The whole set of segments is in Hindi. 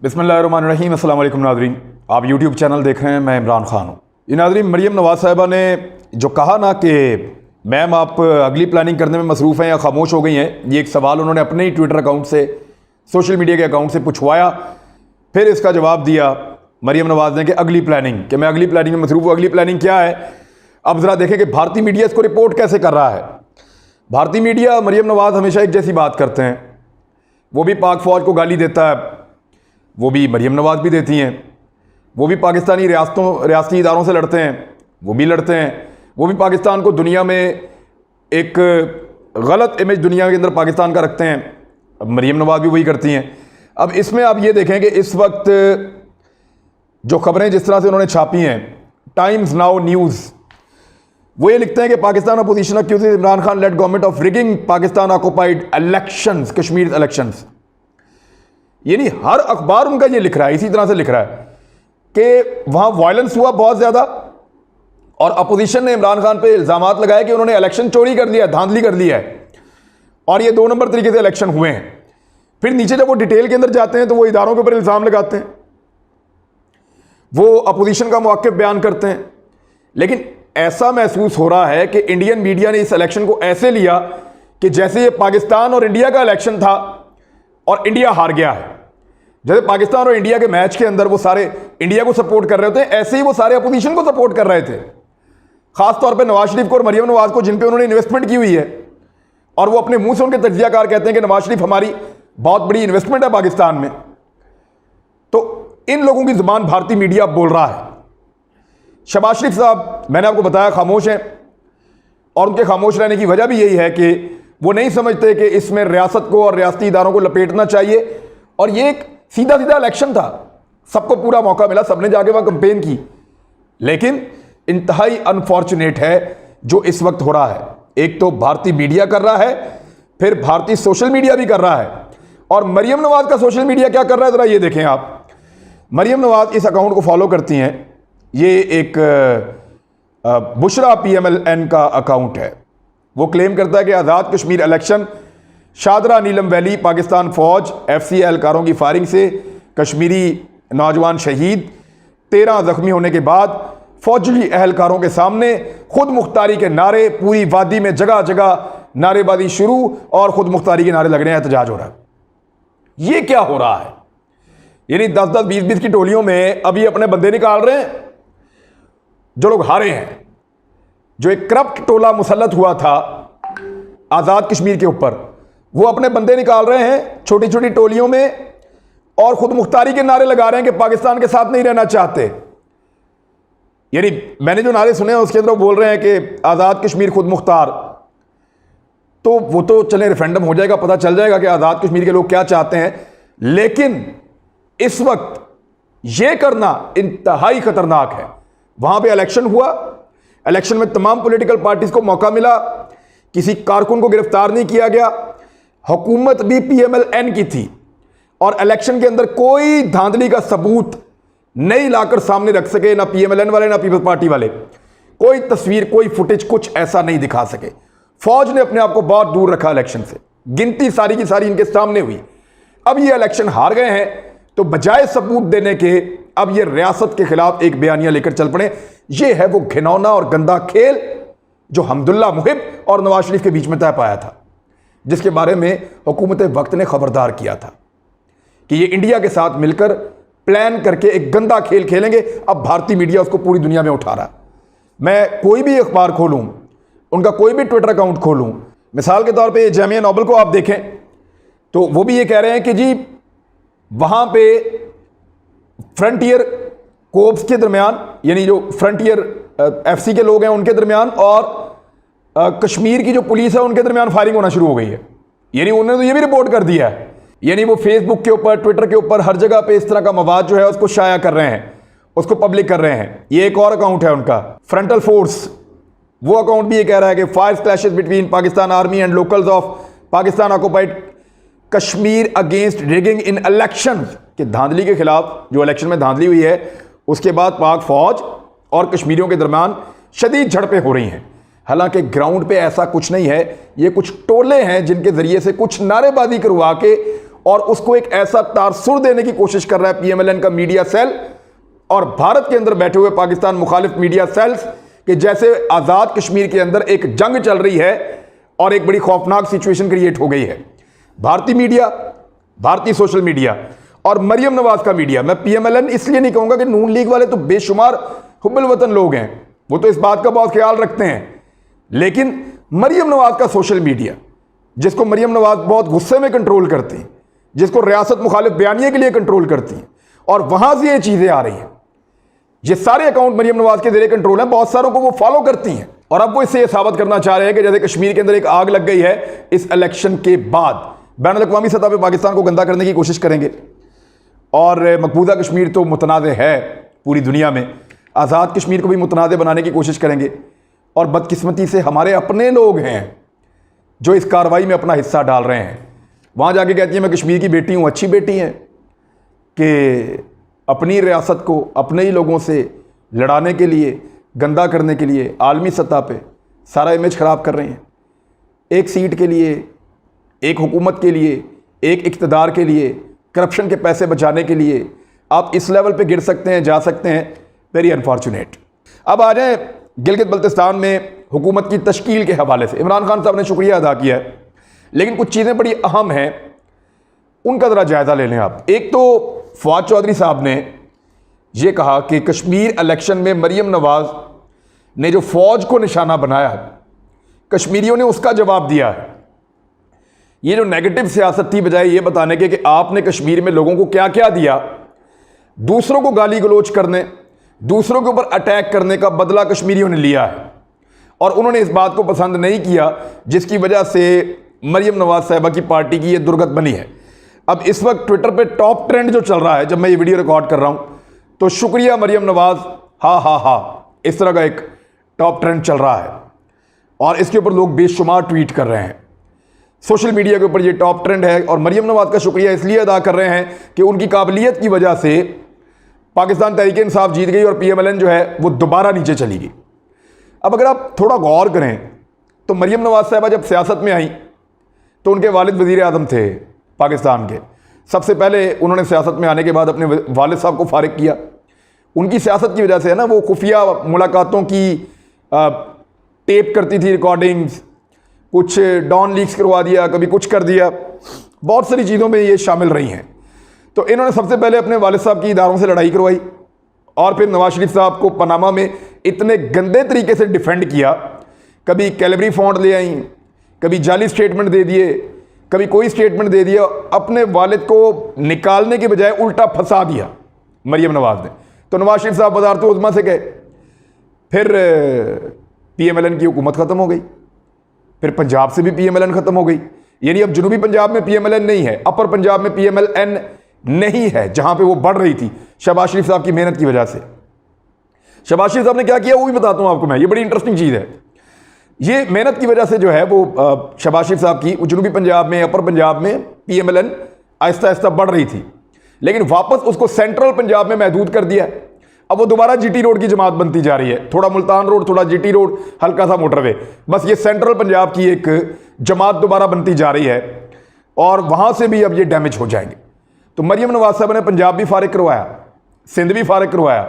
बिस्मिल्लाहिर्रहमानिर्रहीम। अस्सलाम वालेकुम नाज़रीन, आप यूट्यूब चैनल देख रहे हैं, मैं इमरान ख़ान हूँ। ये नाज़रीन, मरीम नवाज़ साहिबा ने जो कहा ना कि मैम आप अगली प्लानिंग करने में मसरूफ़ हैं या खामोश हो गई हैं, ये एक सवाल उन्होंने अपने ही ट्विटर अकाउंट से, सोशल मीडिया के अकाउंट से पूछवाया। फिर इसका जवाब दिया मरीम नवाज़ ने कि अगली प्लानिंग, कि मैं अगली प्लानिंग में मसरूफ़ हूँ। अगली प्लानिंग क्या है, अब ज़रा देखें कि भारतीय मीडिया इसको रिपोर्ट कैसे कर रहा है। भारतीय मीडिया मरीम नवाज़ हमेशा एक जैसी बात करते हैं, वो भी पाक फ़ौज को गाली देता है, वो भी मरीम नवाज़ भी देती हैं, वो भी पाकिस्तानी रियासती इदारों से लड़ते हैं, वो भी लड़ते हैं, वो भी पाकिस्तान को दुनिया में एक गलत इमेज दुनिया के अंदर पाकिस्तान का रखते हैं। अब मरीम नवाज़ भी वही करती हैं। अब इसमें आप ये देखें कि इस वक्त जो खबरें जिस तरह से उन्होंने छापी हैं, टाइम्स नाउ न्यूज़, वो ये लिखते हैं कि Pakistan opposition accuses Imran Khan led government of rigging Pakistan occupied elections, Kashmir elections. यानी हर अखबार उनका ये लिख रहा है, इसी तरह से लिख रहा है कि वहां वायलेंस हुआ बहुत ज्यादा और अपोजिशन ने इमरान खान पे इल्जामात लगाए कि उन्होंने इलेक्शन चोरी कर लिया, धांधली कर लिया है और ये 2 नंबर तरीके से इलेक्शन हुए हैं। फिर नीचे जब वो डिटेल के अंदर जाते हैं तो वो इदारों के ऊपर इल्जाम लगाते हैं, वो अपोजिशन का मौक़िफ़ बयान करते हैं। लेकिन ऐसा महसूस हो रहा है कि इंडियन मीडिया ने इस इलेक्शन को ऐसे लिया कि जैसे ये पाकिस्तान और इंडिया का इलेक्शन था और इंडिया हार गया है। जैसे पाकिस्तान और इंडिया के मैच के अंदर वो सारे इंडिया को सपोर्ट कर रहे होते हैं, ऐसे ही वो सारे अपोजिशन को सपोर्ट कर रहे थे, खासतौर पे नवाज शरीफ को और मरीम नवाज को, जिन पे उन्होंने इन्वेस्टमेंट की हुई है। और वो अपने मुंह से उनके तज्जियाकार कहते हैं कि नवाज शरीफ हमारी बहुत बड़ी इन्वेस्टमेंट है पाकिस्तान में। तो इन लोगों की जुबान भारतीय मीडिया बोल रहा है। शहबाज शरीफ साहब, मैंने आपको बताया, खामोश हैं और उनके खामोश रहने की वजह भी यही है कि वो नहीं समझते कि इसमें रियासत को और रियासती इदारों को लपेटना चाहिए। और ये एक सीधा सीधा इलेक्शन था, सबको पूरा मौका मिला, सबने जाके वहां कंपेन की। लेकिन इंतहाई अनफॉर्चुनेट है जो इस वक्त हो रहा है। एक तो भारतीय मीडिया कर रहा है, फिर भारतीय सोशल मीडिया भी कर रहा है। और मरीम नवाज का सोशल मीडिया क्या कर रहा है, जरा ये देखें आप। मरीम नवाज इस अकाउंट को फॉलो करती हैं, ये एक बुशरा PMLN का अकाउंट है। वो क्लेम करता है कि आज़ाद कश्मीर इलेक्शन, शादरा नीलम वैली, पाकिस्तान फौज FC एहलकारों की फायरिंग से कश्मीरी नौजवान शहीद, 13 जख्मी होने के बाद फौजी एहलकारों के सामने खुद मुख्तारी के नारे, पूरी वादी में जगह जगह नारेबाजी शुरू और खुद मुख्तारी के नारे लग रहे हैं, एहतजाज हो रहा है। ये क्या हो रहा है? यानी 10-10, 20-20 की टोलियों में अभी अपने बंदे निकाल रहे हैं। जो लोग हारे हैं, जो एक करप्ट टोला मुसल्लत हुआ था आज़ाद कश्मीर के ऊपर, वो अपने बंदे निकाल रहे हैं छोटी छोटी टोलियों में और खुद मुख्तारी के नारे लगा रहे हैं कि पाकिस्तान के साथ नहीं रहना चाहते। यानी मैंने जो नारे सुने हैं उसके अंदर वो बोल रहे हैं कि आज़ाद कश्मीर खुद मुख्तार। तो वो तो चले रेफरेंडम हो जाएगा, पता चल जाएगा कि आज़ाद कश्मीर के लोग क्या चाहते हैं। लेकिन इस वक्त ये करना इंतहाई खतरनाक है। वहां पे इलेक्शन हुआ, इलेक्शन में तमाम पॉलिटिकल पार्टीज को मौका मिला, किसी कारकुन को गिरफ्तार नहीं किया गया, हुकूमत भी PMLN की थी और इलेक्शन के अंदर कोई धांधली का सबूत नहीं लाकर सामने रख सके, ना PMLN वाले ना पीपल्स पार्टी वाले। कोई तस्वीर, कोई फुटेज, कुछ ऐसा नहीं दिखा सके। फौज ने अपने आप को बहुत दूर रखा इलेक्शन से, गिनती सारी की सारी इनके सामने हुई। अब ये इलेक्शन हार गए हैं तो बजाय सबूत देने के अब ये रियासत के खिलाफ एक बयानिया लेकर चल पड़े। ये है वो घिनौना और गंदा खेल जो हमदुल्ला मुहिब और नवाज शरीफ के बीच में तय पाया था, जिसके बारे में हुकूमत वक्त ने खबरदार किया था कि ये इंडिया के साथ मिलकर प्लान करके एक गंदा खेल खेलेंगे। अब भारतीय मीडिया उसको पूरी दुनिया में उठा रहा। मैं कोई भी अखबार खोलूं, उनका कोई भी ट्विटर अकाउंट खोलूं, मिसाल के तौर पे जामिया नोबल को आप देखें तो वो भी ये कह रहे हैं कि जी वहां पे फ्रंटियर कोब्स के दरमियान, यानी जो फ्रंटियर FC के लोग हैं उनके दरमियान और कश्मीर की जो पुलिस है उनके दरमियान फायरिंग होना शुरू हो गई है। यानी उन्होंने तो ये भी रिपोर्ट कर दिया है। यानी वो फेसबुक के ऊपर, ट्विटर के ऊपर, हर जगह पे इस तरह का मवाद जो है उसको शाया कर रहे हैं, उसको पब्लिक कर रहे हैं। ये एक और अकाउंट है उनका, फ्रंटल फोर्स। वो अकाउंट भी ये कह रहा है कि fire clashes between Pakistan army and locals of Pakistan occupied Kashmir against rigging in election, कि धांधली के खिलाफ, जो इलेक्शन में धांधली हुई है उसके बाद पाक फौज और कश्मीरियों के दरमियान शदीद झड़पें हो रही हैं। हालांकि ग्राउंड पे ऐसा कुछ नहीं है, ये कुछ टोले हैं जिनके जरिए से कुछ नारेबाजी करवा के और उसको एक ऐसा तारसुर देने की कोशिश कर रहा है पीएमएलएन का मीडिया सेल और भारत के अंदर बैठे हुए पाकिस्तान मुखालिफ मीडिया सेल्स कि जैसे आज़ाद कश्मीर के अंदर एक जंग चल रही है और एक बड़ी खौफनाक सिचुएशन क्रिएट हो गई है। भारतीय मीडिया, भारतीय सोशल मीडिया और मरियम नवाज का मीडिया, मैं पीएमएलएन इसलिए नहीं कहूंगा कि नून लीग वाले तो बेशुमार हुब्बुल वतन लोग हैं, वो तो इस बात का बहुत ख्याल रखते हैं, लेकिन मरियम नवाज का सोशल मीडिया, जिसको मरियम नवाज बहुत गुस्से में कंट्रोल करती हैं, जिसको रियासत मुखालिफ बयानिए के लिए कंट्रोल करती हैं, और वहां से ये चीजें आ रही हैं। ये सारे अकाउंट मरियम नवाज के ज़रिए कंट्रोल हैं, बहुत सारों को वो फॉलो करती हैं और अब वो इससे ये साबित करना चाह रहे हैं कि जैसे कश्मीर के अंदर एक आग लग गई है, इस इलेक्शन के बाद बैनुल-अक़वामी सतह पर पाकिस्तान को गंदा करने की कोशिश करेंगे। और मकबूजा कश्मीर तो मुतनाज़ है पूरी दुनिया में, आज़ाद कश्मीर को भी मुतनाज़ बनाने की कोशिश करेंगे। और बदकिस्मती से हमारे अपने लोग हैं जो इस कार्रवाई में अपना हिस्सा डाल रहे हैं। वहाँ जाके कहती है मैं कश्मीर की बेटी हूँ, अच्छी बेटी हैं कि अपनी रियासत को अपने ही लोगों से लड़ाने के लिए, गंदा करने के लिए आलमी सतह पे सारा इमेज ख़राब कर रहे हैं। एक सीट के लिए, एक हुकूमत के लिए, एक इक़्तिदार के लिए, करप्शन के पैसे बचाने के लिए आप इस लेवल पे गिर सकते हैं, जा सकते हैं। Very unfortunate. अब आ जाए गिलगित बल्तिस्तान में हुकूमत की तश्कील के हवाले से। इमरान खान साहब ने शुक्रिया अदा किया है, लेकिन कुछ चीज़ें बड़ी अहम हैं, उनका ज़रा जायज़ा ले लें आप। एक तो फवाद चौधरी साहब ने यह कहा कि कश्मीर इलेक्शन में मरियम नवाज ने जो फ़ौज को निशाना बनाया है, कश्मीरियों ने उसका जवाब दिया है। ये जो नेगेटिव सियासत थी, बजाय ये बताने के कि आपने कश्मीर में लोगों को क्या क्या दिया, दूसरों को गाली गलोच करने, दूसरों के ऊपर अटैक करने का बदला कश्मीरियों ने लिया है। और उन्होंने इस बात को पसंद नहीं किया जिसकी वजह से मरियम नवाज साहिबा की पार्टी की ये दुर्गत बनी है। अब इस वक्त ट्विटर पे टॉप ट्रेंड जो चल रहा है, जब मैं ये वीडियो रिकॉर्ड कर रहा हूं, तो शुक्रिया मरियम नवाज, हा हा हा, इस तरह का एक टॉप ट्रेंड चल रहा है और इसके ऊपर लोग बेशुमार ट्वीट कर रहे हैं। सोशल मीडिया के ऊपर ये टॉप ट्रेंड है और मरियम नवाज का शुक्रिया इसलिए अदा कर रहे हैं कि उनकी काबिलियत की वजह से पाकिस्तान तहरीक इंसाफ जीत गई और पीएमएलएन जो है वो दोबारा नीचे चली गई। अब अगर आप थोड़ा गौर करें तो मरियम नवाज साहिबा जब सियासत में आई तो उनके वालिद वज़ीर आज़म थे पाकिस्तान के। सबसे पहले उन्होंने सियासत में आने के बाद अपने वालिद साहब को फारिग किया। उनकी सियासत की वजह से है ना, वो खुफिया मुलाकातों की टेप करती थी, रिकॉर्डिंग्स, कुछ डॉन लीक्स करवा दिया, कभी कुछ कर दिया, बहुत सारी चीज़ों में ये शामिल रही हैं। तो इन्होंने सबसे पहले अपने वालिद साहब की इदारों से लड़ाई करवाई और फिर नवाज शरीफ साहब को पनामा में इतने गंदे तरीके से डिफेंड किया। कभी कैलेबरी फॉन्ट ले आई, कभी जाली स्टेटमेंट दे दिए, कभी कोई स्टेटमेंट दे दिया। अपने वालिद को निकालने के बजाय उल्टा फंसा दिया मरियम नवाज ने। तो नवाज शरीफ साहब वज़ारत उज़्मा से गए, फिर पीएमएलएन की हुकूमत ख़त्म हो गई, फिर पंजाब से भी पीएमएलएन ख़त्म हो गई। यानी अब जनूबी पंजाब में पीएमएलएन नहीं है, अपर पंजाब में पीएमएलएन नहीं है, जहां पे वो बढ़ रही थी शहबाज शरीफ साहब की मेहनत की वजह से। शहबाज शरीफ साहब ने क्या किया वो भी बताता हूं आपको मैं, ये बड़ी इंटरेस्टिंग चीज़ है। ये मेहनत की वजह से जो है वो शहबाज शरीफ साहब की जनूबी पंजाब में, अपर पंजाब में पीएमएलएन आहिस्ता आहिस्ता बढ़ रही थी, लेकिन वापस उसको सेंट्रल पंजाब में महदूद कर दिया। अब वो दोबारा जीटी रोड की जमात बनती जा रही है, थोड़ा मुल्तान रोड, थोड़ा जीटी रोड, हल्का सा मोटरवे, बस ये सेंट्रल पंजाब की एक जमात दोबारा बनती जा रही है और वहां से भी अब ये डैमेज हो जाएंगे। तो मरियम नवाज साहब ने पंजाब भी फारिग करवाया, सिंध भी फारिग करवाया,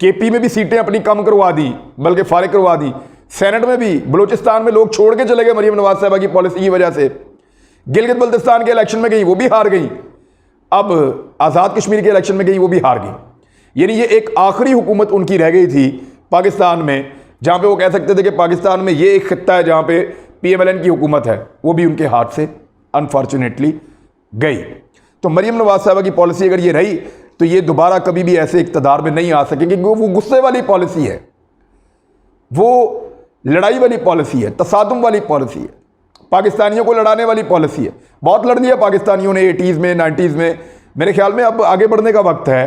केपी में भी सीटें अपनी कम करवा दी, बल्कि फारिग करवा दी, सेनेट में भी, बलूचिस्तान में लोग छोड़ के चले गए मरियम नवाज साहबा की पॉलिसी की वजह से। गिलगित बल्तिस्तान के इलेक्शन में गई, वो भी हार गई। अब आज़ाद कश्मीर के इलेक्शन में गई, वो भी हार गई। यानी ये एक आखिरी हुकूमत उनकी रह गई थी पाकिस्तान में, जहां पे वो कह सकते थे कि पाकिस्तान में ये एक खित्ता है जहां पे पीएमएलएन की हुकूमत है, वो भी उनके हाथ से अनफॉर्चुनेटली गई। तो मरियम नवाज साहबा की पॉलिसी अगर ये रही तो ये दोबारा कभी भी ऐसे इक़्तिदार में नहीं आ सकेंगे, क्योंकि वो गुस्से वाली पॉलिसी है, वो लड़ाई वाली पॉलिसी है, तसादुम वाली पॉलिसी है, पाकिस्तानियों को लड़ाने वाली पॉलिसी है। बहुत लड़ दिया पाकिस्तानियों ने 80s में, 90s में। मेरे ख्याल में अब आगे बढ़ने का वक्त है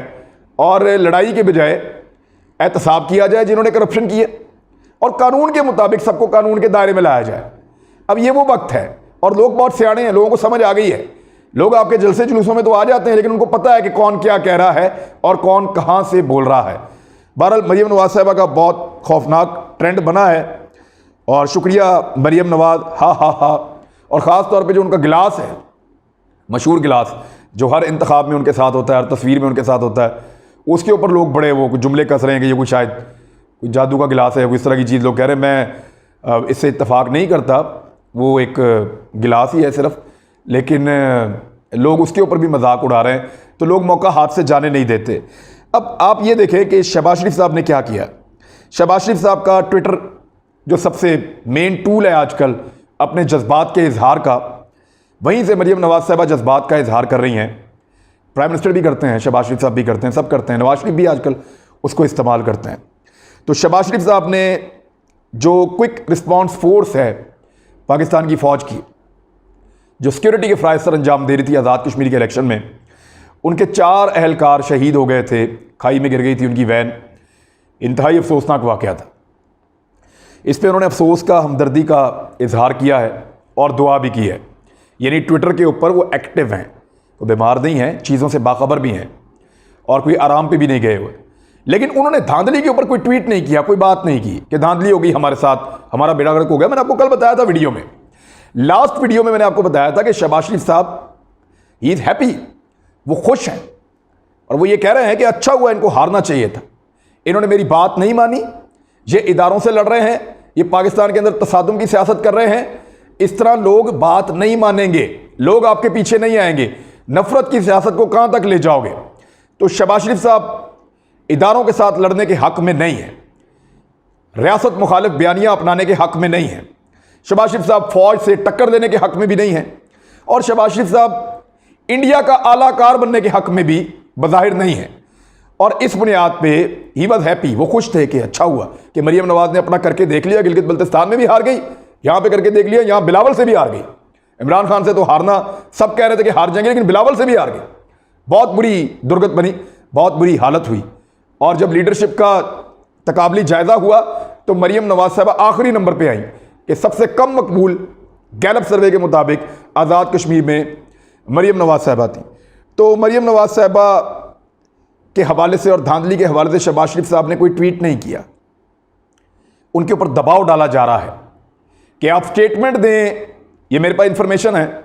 और लड़ाई के बजाय एहतसाब किया जाए जिन्होंने करप्शन किए, और कानून के मुताबिक सबको कानून के दायरे में लाया जाए। अब ये वो वक्त है और लोग बहुत सियाने हैं, लोगों को समझ आ गई है। लोग आपके जलसे जुलूसों में तो आ जाते हैं, लेकिन उनको पता है कि कौन क्या कह रहा है और कौन कहां से बोल रहा है। बहरहाल मरियम नवाज साहिबा का बहुत खौफनाक ट्रेंड बना है और शुक्रिया मरियम नवाज, हा हा हा। और ख़ास तौर पे जो उनका गिलास है मशहूर गिलास जो हर इंतखाब में उनके साथ होता है, हर तस्वीर में उनके साथ होता है, उसके ऊपर लोग बड़े वो जुमले कस रहे हैं कि ये कोई शायद कोई जादू का गिलास है, कोई इस तरह की चीज़ लोग कह रहे हैं। मैं इससे इत्तेफाक नहीं करता, वो एक गिलास ही है सिर्फ, लेकिन लोग उसके ऊपर भी मजाक उड़ा रहे हैं, तो लोग मौका हाथ से जाने नहीं देते। अब आप ये देखें कि शहबाज शरीफ साहब ने क्या किया। शहबाज शरीफ साहब का ट्विटर जो सबसे मेन टूल है आजकल अपने जज्बात के इजहार का, वहीं से मरीम नवाज साहबा जज्बात का इजहार कर रही हैं। प्राइम मिनिस्टर भी करते हैं, शहबाज शरीफ साहब भी करते हैं, सब करते हैं, नवाज शरीफ भी आजकल उसको इस्तेमाल करते हैं। तो शहबाज शरीफ साहब ने जो क्विक रिस्पॉन्स फोर्स है पाकिस्तान की फ़ौज की, जो सिक्योरिटी के फ़राइज़ सर अंजाम दे रही थी आज़ाद कश्मीर के इलेक्शन में, उनके 4 अहलकार शहीद हो गए थे, खाई में गिर गई थी उनकी वैन। इंतहाई अफसोसनाक वाक़या था। इस पर उन्होंने अफसोस का, हमदर्दी का इजहार किया है और दुआ भी की है। यानी ट्विटर के ऊपर वो एक्टिव हैं, वो बीमार नहीं हैं, चीज़ों से बाखबर भी हैं और कोई आराम पे भी नहीं गए हुए। लेकिन उन्होंने धांधली के ऊपर कोई ट्वीट नहीं किया, कोई बात नहीं की कि धांधली हो गई हमारे साथ, हमारा बेड़ा गर्क हो गया। मैंने आपको कल बताया था वीडियो में, लास्ट वीडियो में मैंने आपको बताया था कि शहबाज शरीफ साहब ही इज़ हैप्पी, वो खुश हैं और वो ये कह रहे हैं कि अच्छा हुआ, इनको हारना चाहिए था, इन्होंने मेरी बात नहीं मानी, ये इदारों से लड़ रहे हैं, ये पाकिस्तान के अंदर तसादुम की सियासत कर रहे हैं। इस तरह लोग बात नहीं मानेंगे, लोग आपके पीछे नहीं आएंगे, नफरत की सियासत को कहां तक ले जाओगे। तो शहबाज शरीफ साहब इदारों के साथ लड़ने के हक में नहीं है, रियासत मुखालिफ बयानियां अपनाने के हक में नहीं है, शहबाज शरीफ साहब फौज से टक्कर देने के हक में भी नहीं है, और शहबाज शरीफ साहब इंडिया का आलाकार बनने के हक में भी बज़ाहिर नहीं है। और इस बुनियाद पे ही वॉज हैप्पी, वो खुश थे कि अच्छा हुआ कि मरीम नवाज ने अपना करके देख लिया, गिलगित बल्तिस्तान में भी हार गई, यहां पे करके देख लिया, यहां बिलावल से भी हार गई। इमरान खान से तो हारना सब कह रहे थे कि हार जाएंगे, लेकिन बिलावल से भी हार गई। बहुत बुरी दुर्गत बनी, बहुत बुरी हालत हुई। और जब लीडरशिप का तकाबली जायजा हुआ तो मरीम नवाज साहबा आखिरी नंबर पर आई कि सबसे कम मकबूल गैलप सर्वे के मुताबिक आज़ाद कश्मीर में मरीम नवाज साहबा थी। तो मरीम नवाज साहबा के हवाले से और धांधली के हवाले से शहबाज शरीफ साहब ने कोई ट्वीट नहीं किया। उनके ऊपर दबाव डाला जा रहा है कि आप स्टेटमेंट दें, ये मेरे पास इंफॉर्मेशन है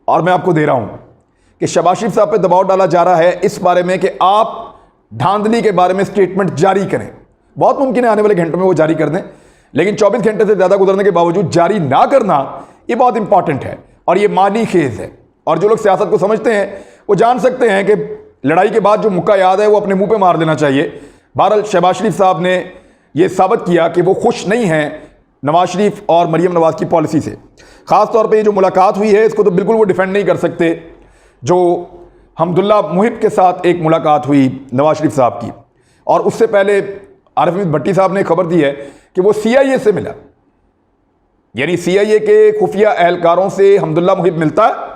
और मैं आपको दे रहा हूं कि शहबाज शरीफ साहब पे दबाव डाला जा रहा है इस बारे में कि आप धांधली के बारे में स्टेटमेंट जारी करें। बहुत मुमकिन है आने वाले घंटों में वो जारी कर दें, लेकिन 24 घंटे से ज़्यादा गुजरने के बावजूद जारी ना करना ये बहुत इंपॉर्टेंट है और ये मानी खेज है। और जो लोग सियासत को समझते हैं वो जान सकते हैं कि लड़ाई के बाद जो मुक्का याद है वो अपने मुंह पे मार देना चाहिए। बहरहाल शहबाज शरीफ साहब ने यह साबित किया कि वो खुश नहीं हैं नवाज शरीफ और मरीम नवाज की पॉलिसी से। ख़ास तौर पे ये जो मुलाकात हुई है इसको तो बिल्कुल वो डिफेंड नहीं कर सकते। जो हमदुल्ला मुहिब के साथ एक मुलाकात हुई नवाज शरीफ साहब की, और उससे पहले आरिफ भट्टी साहब ने खबर दी है कि वो CIA से मिला, यानी CIA के खुफिया एहलकारों से हमदुल्ला मुहिब मिलता है,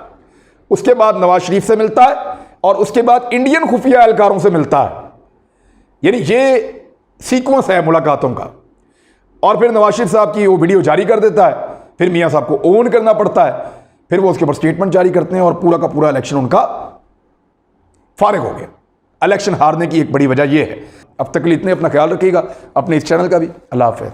उसके बाद नवाज शरीफ से मिलता है और उसके बाद इंडियन खुफिया एहलकारों से मिलता है। यानी ये सीक्वेंस है मुलाकातों का। और फिर नवाज शरीफ साहब की वो वीडियो जारी कर देता है, फिर मियां साहब को ओन करना पड़ता है, फिर वो उसके ऊपर स्टेटमेंट जारी करते हैं और पूरा का पूरा इलेक्शन उनका फारिग हो गया। इलेक्शन हारने की एक बड़ी वजह यह है। अब तक के लिए इतने, अपना ख्याल रखिएगा, अपने इस चैनल का भी। अल्लाह हाफ़िज़।